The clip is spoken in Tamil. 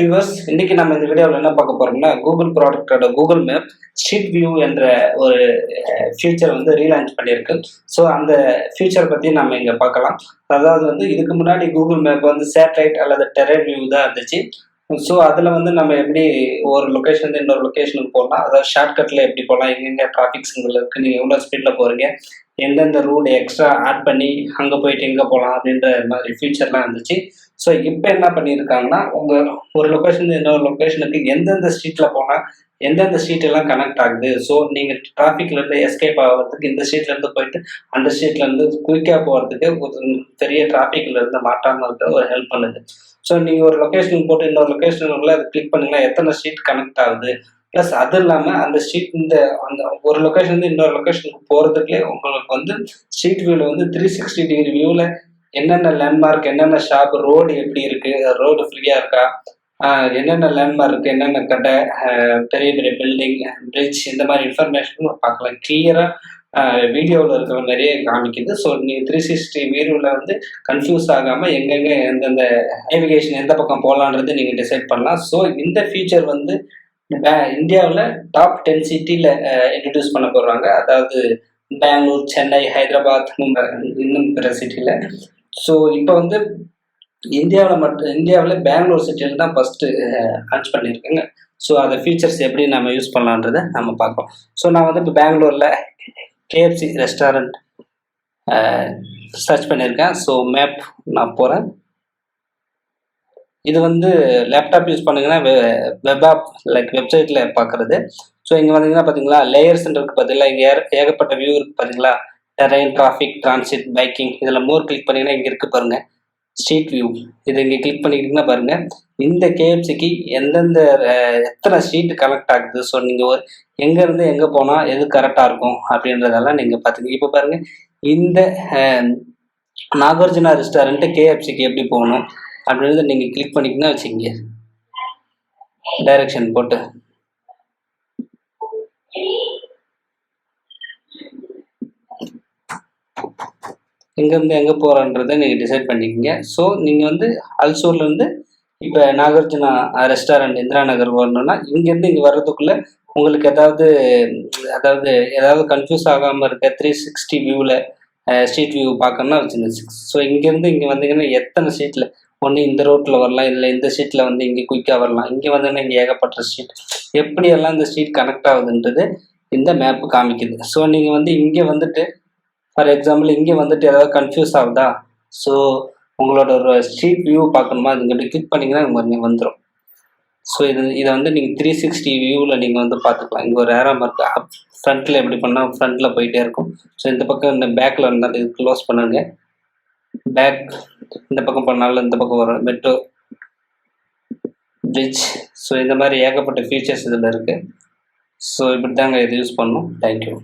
வியூவர்ஸ், இன்னைக்கு நம்ம இந்த வீடியோவில் என்ன பார்க்க போறோம்னா கூகுள் ப்ராடக்டோட கூகுள் மேப் ஸ்ட்ரீட் வியூ என்ற ஒரு ஃபியூச்சர் வந்து ரீலான்ச் பண்ணியிருக்கு. ஸோ அந்த ஃபியூச்சர் பற்றி நம்ம இங்கே பார்க்கலாம். அதாவது வந்து இதுக்கு முன்னாடி கூகுள் மேப் வந்து சேட்டலைட் அல்லது டெரர் வியூ தான் இருந்துச்சு. ஸோ அதில் வந்து நம்ம எப்படி ஒரு லொக்கேஷன் இன்னொரு லொக்கேஷனுக்கு போகலாம், அதாவது ஷார்ட்கட்டில் எப்படி போகலாம், எங்கெங்கே டிராஃபிக் சிக்னல் இருக்குது, நீங்கள் எவ்வளோ ஸ்பீடில் போகிறீங்க, எந்தெந்த ரூட் எக்ஸ்ட்ரா ஆட் பண்ணி அங்கே போயிட்டு எங்கே போகலாம் அப்படின்ற மாதிரி ஃபியூச்சர்லாம் இருந்துச்சு. ஸோ இப்போ என்ன பண்ணியிருக்காங்கன்னா, உங்கள் ஒரு லொக்கேஷன் இன்னொரு லொக்கேஷனுக்கு எந்தெந்த ஸ்ட்ரீட்டில் போனால் எந்தெந்த ஸ்ட்ரீட் எல்லாம் கனெக்ட் ஆகுது, ஸோ நீங்கள் டிராஃபிக்லேருந்து எஸ்கேப் ஆகிறதுக்கு இந்த ஸ்ட்ரீட்லேருந்து போயிட்டு அந்த ஸ்ட்ரீட்லேருந்து குயிக்காக போகிறதுக்கு ஒரு பெரிய டிராஃபிக்லேருந்து மாட்டாமல் இருக்க ஒரு ஹெல்ப் பண்ணுது. ஸோ நீங்கள் ஒரு லொக்கேஷனுக்கு போட்டு இன்னொரு லொக்கேஷனுக்குள்ள அதை கிளிக் பண்ணிங்கன்னா எத்தனை ஸ்ட்ரீட் கனெக்ட் ஆகுது, ப்ளஸ் அது இல்லாமல் அந்த ஸ்ட்ரீட் அந்த ஒரு லொக்கேஷன் இன்னொரு லொக்கேஷனுக்கு போகிறதுக்குள்ளே உங்களுக்கு வந்து ஸ்ட்ரீட் வியூவில் வந்து 360 டிகிரி வியூவில் என்னென்ன லேண்ட்மார்க், என்னென்ன ஷாப், ரோடு எப்படி இருக்குது, ரோடு ஃப்ரீயாக இருக்கா, என்னென்ன லேண்ட்மார்க் இருக்குது, என்னென்ன கடை, பெரிய பெரிய பில்டிங், பிரிட்ஜ், இந்த மாதிரி இன்ஃபர்மேஷனும் பார்க்கலாம். கிளியராக வீடியோவில் இருக்கிற நிறைய காமிக்குது. ஸோ நீங்கள் 360 வியூவில் வந்து கன்ஃபியூஸ் ஆகாமல் எங்கெங்கே எந்தெந்த நேவிகேஷன் எந்த பக்கம் போகலான்றது நீங்கள் டிசைட் பண்ணலாம். ஸோ இந்த ஃபீச்சர் வந்து இந்தியாவில் டாப் 10 சிட்டியில் இன்ட்ரடியூஸ் பண்ண போகிறாங்க. அதாவது பெங்களூர், சென்னை, ஹைதராபாத், மும்பை, இன்னும் பிற சிட்டியில். ஸோ இப்போ வந்து இந்தியாவில் பெங்களூர் சிட்டியில் தான் ஃபஸ்ட்டு லான்ச் பண்ணியிருக்காங்க. ஸோ அதை ஃபீச்சர்ஸ் எப்படி நம்ம யூஸ் பண்ணலான்றதை நம்ம பார்ப்போம். ஸோ நான் வந்து இப்போ பெங்களூரில் கேஎஃப்சி ரெஸ்டாரண்ட் சர்ச் பண்ணியிருக்கேன். ஸோ மேப் நான் போகிறேன். இது வந்து லேப்டாப் யூஸ் பண்ணிங்கன்னா வெப் ஆப் லைக் வெப்சைட்டில் பார்க்குறது. ஸோ இங்கே வந்தீங்கன்னா பார்த்தீங்களா, லேயர்ஸ்ன்றதுக்கு பதிலாக இங்கே ஏகப்பட்ட வியூ இருக்குது பார்த்தீங்களா, டெரைன், டிராஃபிக், டிரான்சிட், பைக்கிங், இதில் மோர் கிளிக் பண்ணிங்கன்னா இங்கே இருக்குது பாருங்கள் ஸ்ட்ரீட் வியூ. இது இங்கே கிளிக் பண்ணிக்கிட்டிங்கன்னா பாருங்கள் இந்த கேஎஃப்சிக்கு எந்தெந்த எத்தனை ஸ்ட்ரீட் கனெக்ட் ஆகுது, ஸோ நீங்கள் எங்கேருந்து எங்கே போனால் எது கரெக்டாக இருக்கும் அப்படின்றதெல்லாம் நீங்கள் பார்த்துங்க. இப்போ பாருங்கள் இந்த நாகார்ஜுனா ரெஸ்டாரண்ட்டு கேஎஃப்சிக்கு எப்படி போகணும் அப்படின்றத நீங்கள் கிளிக் பண்ணிக்கிங்கன்னா வச்சுக்கிங்க, டைரக்ஷன் போட்டு எங்கேருந்து எங்கே போகிறன்றதை நீங்கள் டிசைட் பண்ணிக்கோங்க. ஸோ நீங்கள் வந்து அல்சூர்லேருந்து இப்போ நாகார்ஜுனா ரெஸ்டாரண்ட் இந்திரா நகர் வரணும்னா இங்கேருந்து இங்கே வர்றதுக்குள்ளே உங்களுக்கு ஏதாவது கன்ஃபியூஸ் ஆகாமல் இருக்க 360 வியூவில் ஸ்ட்ரீட் வியூ பார்க்கணுன்னா வச்சுங்க. ஸோ இங்கேருந்து இங்கே வந்தீங்கன்னா எத்தனை ஸ்ட்ரீட்டில் ஒன்று இந்த ரோட்டில் வரலாம், இல்லை இந்த ஸ்ட்ரீட்டில் வந்து இங்கே குயிக்காக வரலாம், இங்கே வந்தீங்கன்னா இங்கே ஏகப்பட்ட ஸ்ட்ரீட், எப்படியெல்லாம் இந்த ஸ்ட்ரீட் கனெக்ட் ஆகுதுன்றது இந்த மேப்பு காமிக்குது. ஸோ நீங்கள் வந்து இங்கே வந்துட்டு ஃபார் எக்ஸாம்பிள் இங்கே வந்துட்டு ஏதாவது கன்ஃபியூஸ் ஆகுதா, ஸோ உங்களோட ஒரு ஸ்ட்ரீட் வியூ பார்க்கணுமா, இது இப்படி கிளிக் பண்ணிங்கன்னா உங்களுக்கு வந்துடும். ஸோ இதை வந்து நீங்கள் 360 வியூவில் நீங்கள் வந்து பார்த்துக்கலாம். இங்கே ஒரு ஏரோ மார்க் ஃப்ரண்ட்டில் எப்படி பண்ணால் ஃப்ரண்ட்டில் போயிட்டே இருக்கும். ஸோ இந்த பக்கம் இந்த பேக்கில் இருந்தாலும் இது க்ளோஸ் பண்ணுங்க, பேக் இந்த பக்கம் பண்ணாலும் இந்த பக்கம் வரும், மெட்ரோ, பிரிட்ஜ். ஸோ இந்த மாதிரி ஏகப்பட்ட ஃபீச்சர்ஸ் இதில் இருக்குது. ஸோ இப்படி தாங்க இது யூஸ் பண்ணணும். தேங்க்யூ.